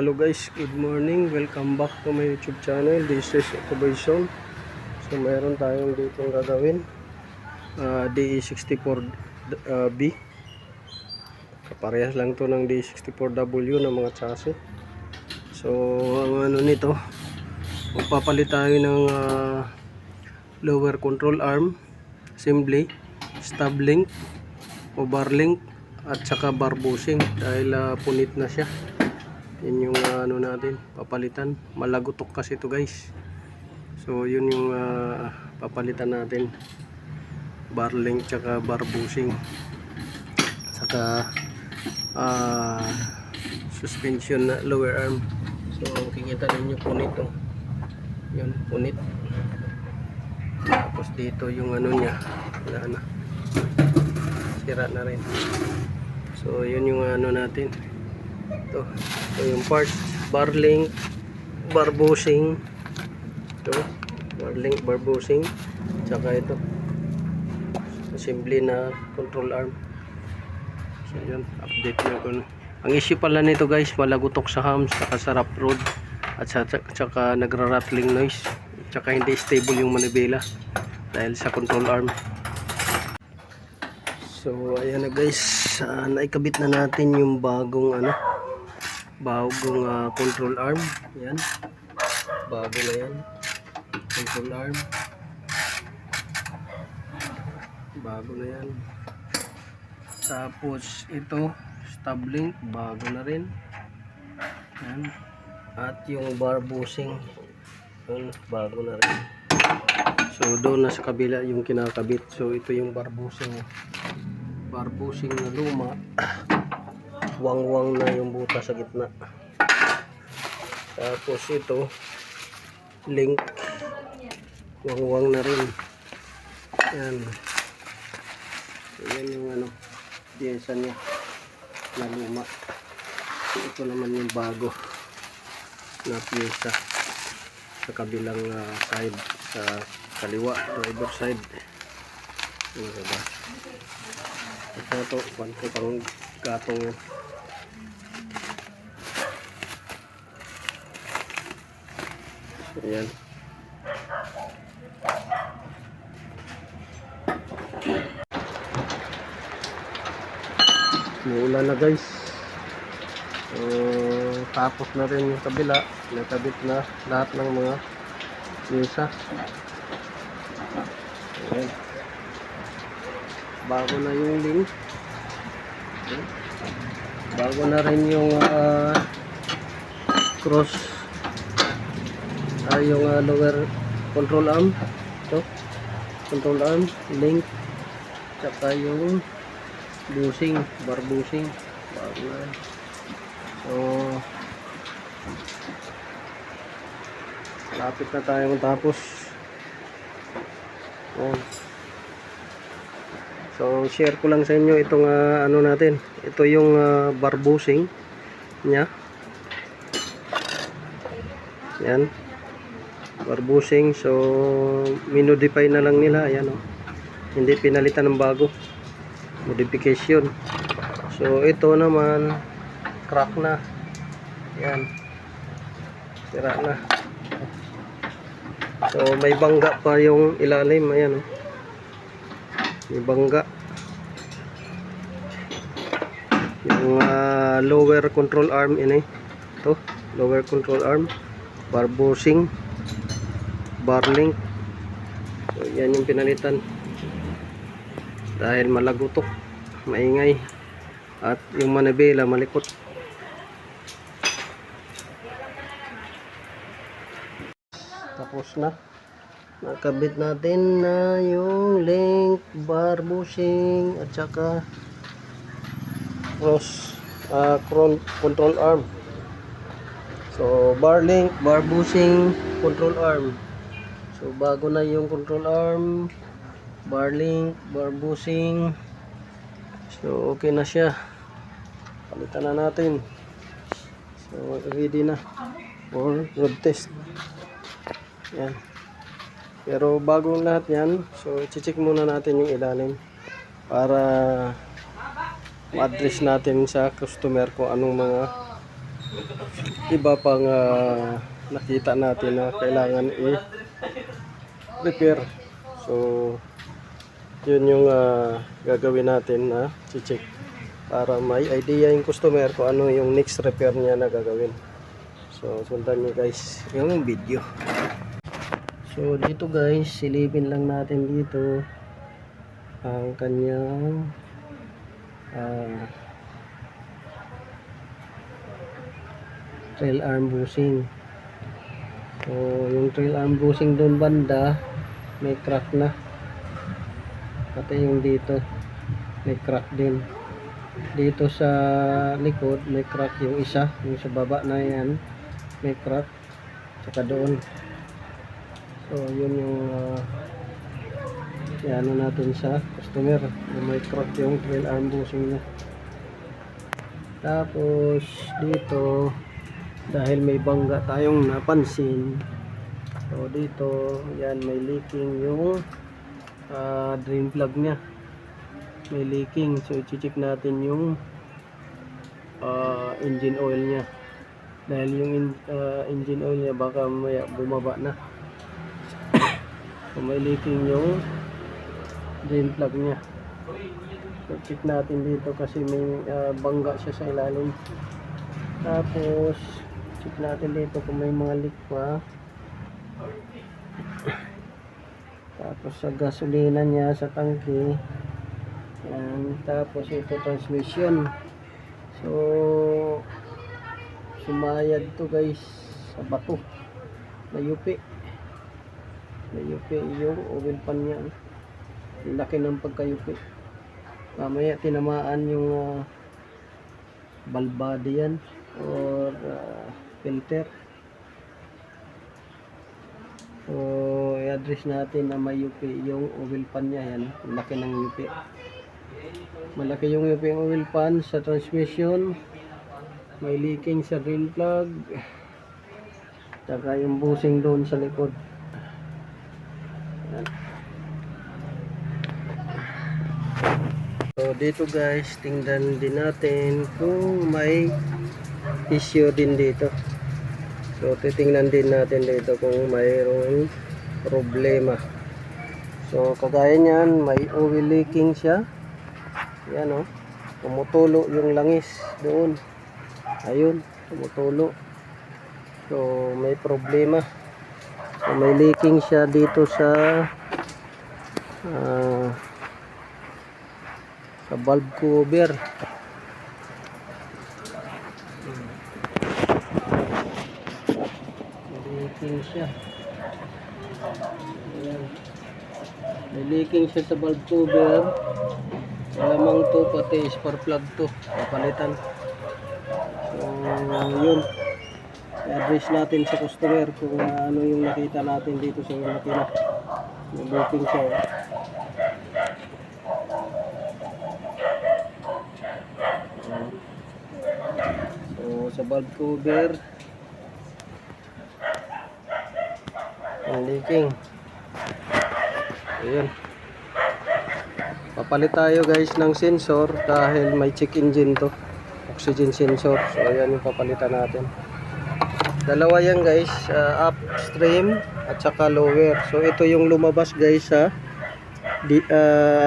Hello guys, good morning. Welcome back to my YouTube channel. This is Operation. So mayroon tayong dito gagawin. DE64B. Kaparehas lang to ng DE64W ng mga chassis. So ang ano nito, magpapalit tayo ng lower control arm, assembly, stub link, o bar link, at saka bar bushing dahil punit na siya. Yun yung ano natin, papalitan. Malagutok kasi ito guys. So yun yung papalitan natin. Bar link tsaka bar bushing. Saka suspension na lower arm. So kikita ninyo punit to. Yun, punit. Tapos dito yung ano niya. Wala na. Sira na rin. So yun yung ano natin. Ito yung parts, bar link, bar bushing, ito bar link, bar bushing, tsaka ito assembly na control arm. So yun, update na ko. Ang issue pala nito guys, malagutok sa hams, saka sa rough road, at tsaka nagra-rattling noise, tsaka hindi stable yung manibela dahil sa control arm. So ayan na guys, naikabit na natin yung bagong control arm. Yan, bago na yan, control arm, bago na yan. Tapos ito stub link, bago na rin yan. At yung bar bushing, yun, bago na rin. So doon na sa kabila yung kinakabit. So ito yung bar bushing na luma. Wang-wang na yung buta sa gitna. Tapos ito link, wang-wang na rin. Yan. So, yan yung piyesa niya na luma. Ito naman yung bago na piyesa sa kabilang side, sa kaliwa, driver side. Ano ba? Ito kwanto pang gatong yan. Ayan. Muulan na guys. Tapos na rin yung kabila. Nakabit na lahat ng mga piyesa. Ayan. Bago na yung link. Ayan. Bago na rin yung cross, yung lower control arm. Ito, control arm, link, tsaka yung bushing, bar bushing, bago na. So lapit na tayo matapos. So share ko lang sa inyo itong natin. Ito yung bar bushing nya. Yan, bar bushing. So minodify na lang nila. Ayan, hindi pinalitan ng bago, modification. So ito naman crack na. Yan, sira na. So may bangga pa yung ilalim. Ayan, may bangga. Yung lower control arm ini. Ito, lower control arm, bar bushing, bar link. So yan yung pinalitan dahil malagutok, maingay, at yung manibela malikot. Tapos na, nakabit natin na yung link, bar bushing, at saka cross control arm. So bar link, bar bushing, control arm. So bago na yung control arm, bar link, bar bushing. So okay na siya. Palitan na natin. So ready na for road test. Yan. Pero bago lahat yan, so i-check muna natin yung ilalim para ma-address natin sa customer kung anong mga iba pang nakita natin na kailangan i-repair. So yun yung gagawin natin na check para may idea yung customer kung ano yung next repair niya na gagawin. So sundan nyo guys yung video. So dito guys, silipin lang natin dito ang kanyang trail arm bushing. So yung trail arm bushing doon banda may crack na, pati yung dito may crack din. Dito sa likod may crack yung isa, yung sa baba na yan may crack, saka doon. So yun yung ano natin sa customer na may crack yung trail arm bushing niya. Tapos dito dahil may bangga tayong napansin, so dito yan may leaking yung drain plug nya, may leaking. So i-check natin yung engine oil nya, dahil yung engine oil nya baka maya bumaba na. So may leaking yung drain plug nya. So check natin dito kasi may bangga siya sa ilalim. Tapos check natin dito kung may mga leak pa. Tapos sa gasolina niya sa tangke. Yan. Tapos ito transmission. So sumayad to guys sa bato. Mayupi yung oil pan niya. Laki ng pagkayupi. Mamaya tinamaan yung valve body yan or filter. So i-address natin na may yupi yung oil pan niya. Yan, laki ng yupi. Malaki yung yupi yung oil pan sa transmission. May leaking sa drain plug. Saka yung bushing doon sa likod. Yan. So dito guys, tingnan din natin kung may issue din dito. So titingnan din natin dito kung mayroong problema. So kagaya niyan, may oil leaking siya. Yan oh, tumutulo yung langis doon. Ayun, tumutulo. So may problema. So may leaking siya dito sa valve cover. Leaking siya. Ayan. May leaking siya sa valve cover. Malamang to pati spark plug to papalitan. So yun, i-address natin sa customer kung ano yung nakita natin dito sa makina. May leaking siya. So sa valve cover ang leaking. Ayan, papalit tayo guys ng sensor dahil may check engine to, oxygen sensor. So ayan yung papalitan natin. Dalawa yan guys, upstream at saka lower. So ito yung lumabas guys sa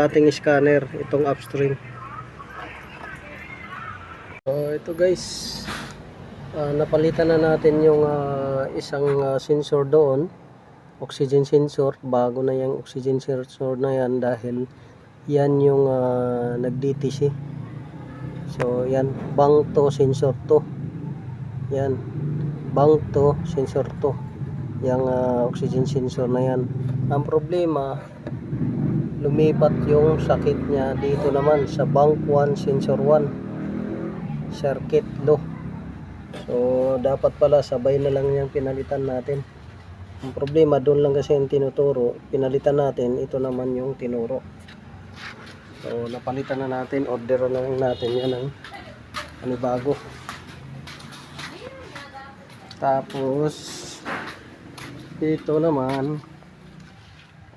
ating scanner, itong upstream. So ito guys, napalitan na natin yung isang sensor doon, oxygen sensor. Bago na yung oxygen sensor na yan dahil yan yung nag-DTC. So yan, bang to sensor to. Yan, bang to sensor to. Yung oxygen sensor na yan. Ang problema, lumipat yung sakit niya dito naman sa bank 1 sensor 1 circuit low. So dapat pala sabay na lang yung pinalitan natin. Ang problema doon lang kasi yung tinuturo, pinalitan natin, ito naman yung tinuro. So napalitan na natin, order na lang natin yan ng bago. Tapos dito naman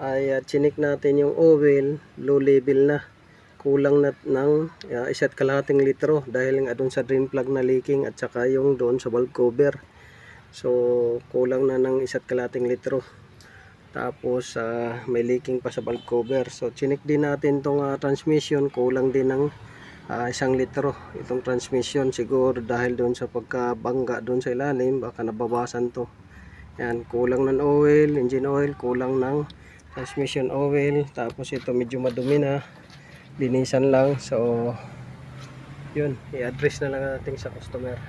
ay chinik natin yung oil, low level na. kulang na ng isa't kalahating litro dahil nga doon sa drain plug na leaking at saka yung doon sa valve cover. So kulang na ng isa't kalahating litro. Tapos may leaking pa sa valve cover. So chinik din natin tong transmission, kulang din ng 1 litro itong transmission, siguro dahil doon sa pagkabangga doon sa ilalim baka nababasan to. Yan, kulang ng oil, engine oil, kulang ng transmission oil. Tapos ito medyo madumi na, linisan lang. So yun, i-address na lang natin sa customer.